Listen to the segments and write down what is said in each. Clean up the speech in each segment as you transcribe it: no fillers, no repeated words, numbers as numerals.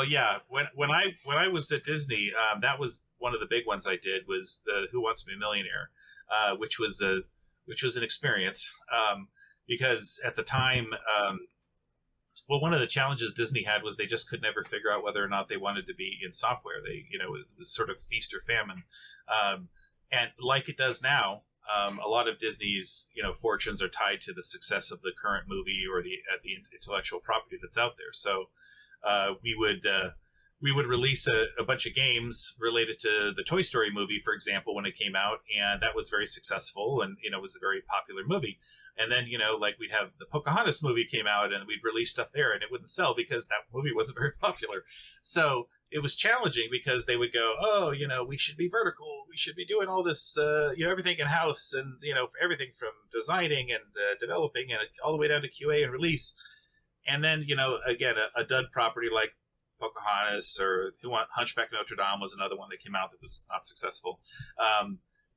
Well, yeah. When I was at Disney, that was one of the big ones I did was the Who Wants to Be a Millionaire, which was an experience because at the time, well, one of the challenges Disney had was they just could never figure out whether or not they wanted to be in software. It was sort of feast or famine, and like it does now. A lot of Disney's, fortunes are tied to the success of the current movie or the intellectual property that's out there. So we would release a bunch of games related to the Toy Story movie, for example, when it came out, and that was very successful, and it was a very popular movie. And then like we'd have the Pocahontas movie came out, and we'd release stuff there, and it wouldn't sell because that movie wasn't very popular. So it was challenging because they would go, oh, we should be vertical, we should be doing all this, everything in house, and everything from designing and developing and all the way down to QA and release. And then, again, a dud property like Pocahontas or Hunchback of Notre Dame was another one that came out that was not successful.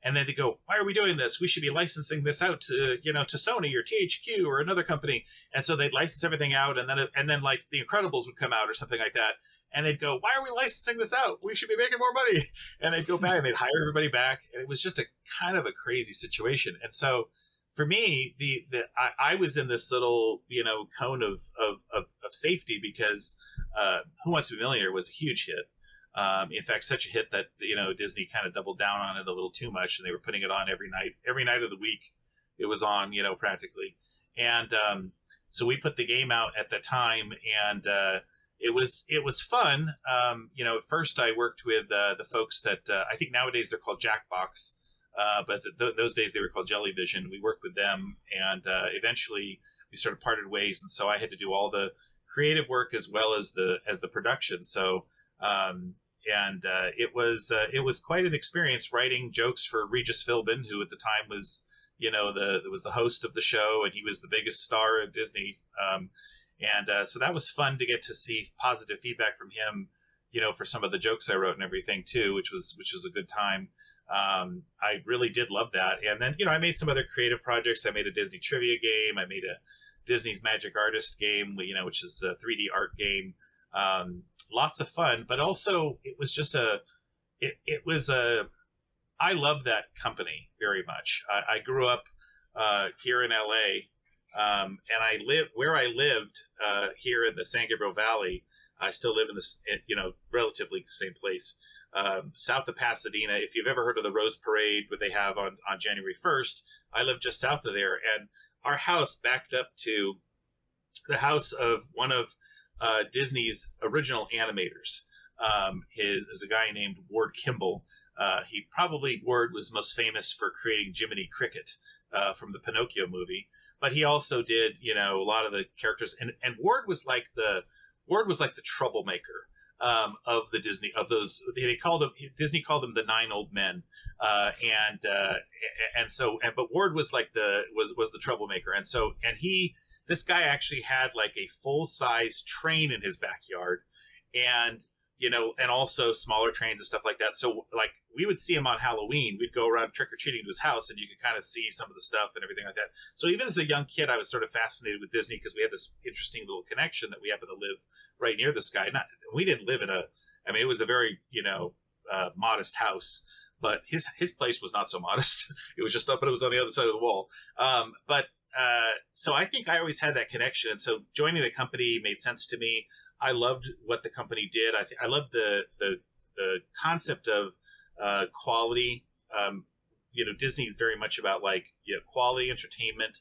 And then they go, why are we doing this? We should be licensing this out to, to Sony or THQ or another company. And so they'd license everything out, and then like The Incredibles would come out or something like that. And they'd go, why are we licensing this out? We should be making more money. And they'd go back and they'd hire everybody back. And it was just a kind of a crazy situation. And so for me, I was in this little, cone of safety because Who Wants to Be a Millionaire was a huge hit. In fact, such a hit that, Disney kind of doubled down on it a little too much, and they were putting it on every night of the week. It was on, practically. And so we put the game out at the time, and it was fun. At first I worked with the folks that I think nowadays they're called Jackbox, but those days they were called Jellyvision. We worked with them, and eventually we sort of parted ways, and so I had to do all the creative work as well as the production. So it was quite an experience writing jokes for Regis Philbin, who at the time was the host of the show, and he was the biggest star of Disney. So that was fun to get to see positive feedback from him, for some of the jokes I wrote and everything too, which was a good time. I really did love that. And then, I made some other creative projects. I made a Disney trivia game. I made a Disney's Magic Artist game, which is a 3D art game. Lots of fun, but also it was just I love that company very much. I grew up here in LA, and where I lived here in the San Gabriel Valley. I still live in this, relatively same place, south of Pasadena. If you've ever heard of the Rose Parade, what they have on January 1st, I live just south of there, and our house backed up to the house of one of Disney's original animators. Is a guy named Ward Kimball. Ward was most famous for creating Jiminy Cricket from the Pinocchio movie, but he also did, a lot of the characters. And Ward was like the troublemaker of the Disney of those. Disney called them the 9 old men, but Ward was like was the troublemaker, this guy actually had like a full-size train in his backyard, and also smaller trains and stuff like that. So like we would see him on Halloween. We'd go around trick-or-treating to his house, and you could kind of see some of the stuff and everything like that. So even as a young kid, I was sort of fascinated with Disney because we had this interesting little connection that we happened to live right near this guy. We didn't live it was a very, modest house, but his place was not so modest. It was just up, but it was on the other side of the wall. So I think I always had that connection. And so joining the company made sense to me. I loved what the company did. I loved the concept of quality. Disney is very much about quality entertainment,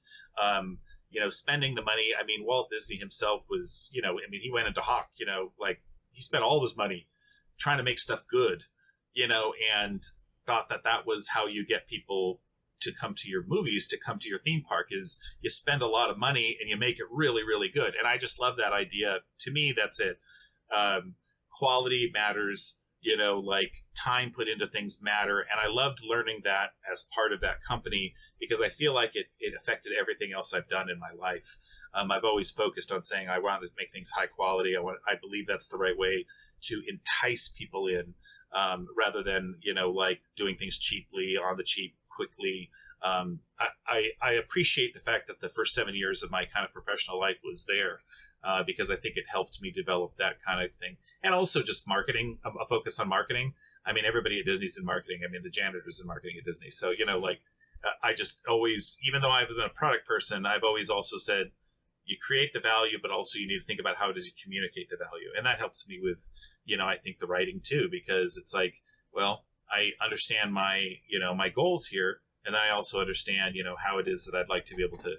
spending the money. I mean, Walt Disney himself was, he went into hock, he spent all his money trying to make stuff good, and thought that was how you get people to come to your movies, to come to your theme park, is you spend a lot of money and you make it really, really good. And I just love that idea. To me, that's it. Quality matters, time put into things matter. And I loved learning that as part of that company because I feel like it affected everything else I've done in my life. I've always focused on saying I want to make things high quality. I believe that's the right way to entice people in, rather than, doing things cheaply, on the cheap, quickly. I appreciate the fact that the first 7 years of my kind of professional life was there, because I think it helped me develop that kind of thing. And also just marketing, a focus on marketing. I mean, everybody at Disney's in marketing. I mean, the janitors in marketing at Disney. So, like, I just always, even though I've been a product person, I've always also said, you create the value, but also you need to think about how does you communicate the value. And that helps me with, I think the writing too, because it's like, well, I understand my goals here. And I also understand, how it is that I'd like to be able to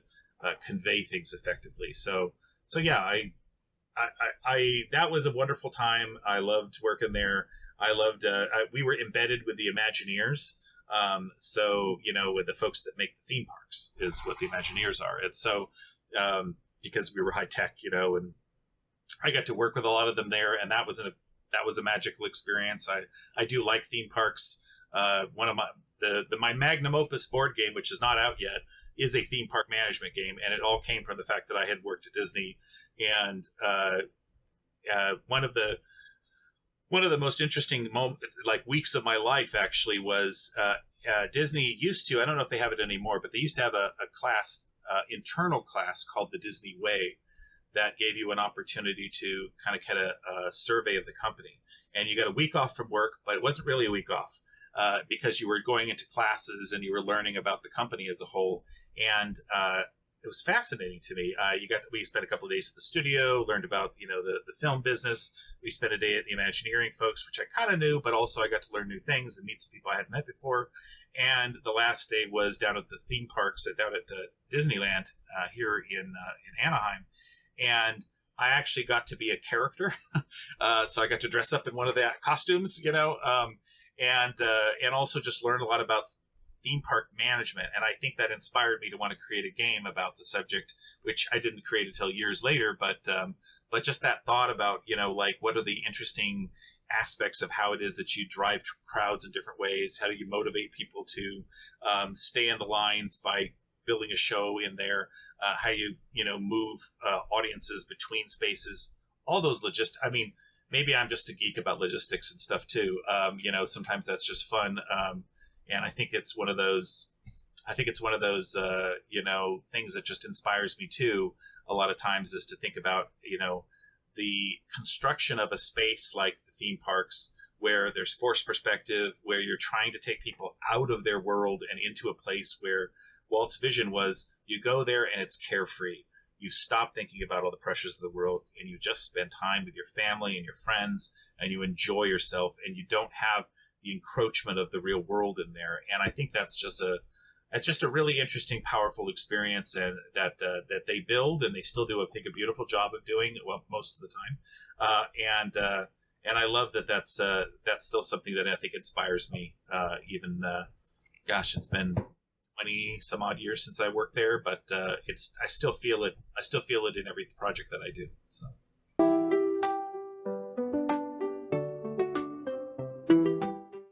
convey things effectively. So yeah, I that was a wonderful time. I loved working there. I loved, we were embedded with the Imagineers. So, with the folks that make the theme parks is what the Imagineers are. And so, because we were high tech, and I got to work with a lot of them there, and that was a magical experience. I do like theme parks. One of my magnum opus board game, which is not out yet, is a theme park management game, and it all came from the fact that I had worked at Disney. And one of the most interesting weeks of my life actually was Disney used to, I don't know if they have it anymore, but they used to have a class, internal class called the Disney Way, that gave you an opportunity to kind of get a survey of the company. And you got a week off from work, but it wasn't really a week off, because you were going into classes and you were learning about the company as a whole. And it was fascinating to me. We spent a couple of days at the studio, learned about, the film business. We spent a day at the Imagineering folks, which I kind of knew, but also I got to learn new things and meet some people I hadn't met before. And the last day was down at the theme parks, down at Disneyland here in Anaheim. And I actually got to be a character. So I got to dress up in one of the costumes, and also just learn a lot about theme park management. And I think that inspired me to want to create a game about the subject, which I didn't create until years later. But just that thought about, what are the interesting aspects of how it is that you drive crowds in different ways? How do you motivate people to stay in the lines by building a show in there? How you move audiences between spaces? All those logistics. I mean, maybe I'm just a geek about logistics and stuff too. Sometimes that's just fun. And I think it's one of those. Things that just inspires me too. A lot of times is to think about, the construction of a space like the theme parks, where there's forced perspective, where you're trying to take people out of their world and into a place where Walt's vision was you go there and it's carefree. You stop thinking about all the pressures of the world and you just spend time with your family and your friends and you enjoy yourself and you don't have the encroachment of the real world in there. And I think that's just a really interesting, powerful experience, and that they build, and they still do, I think, a beautiful job of doing, well, most of the time. And I love that's still something that I think inspires me. It's been 20 some odd years since I worked there, but I still feel it in every project that I do. So.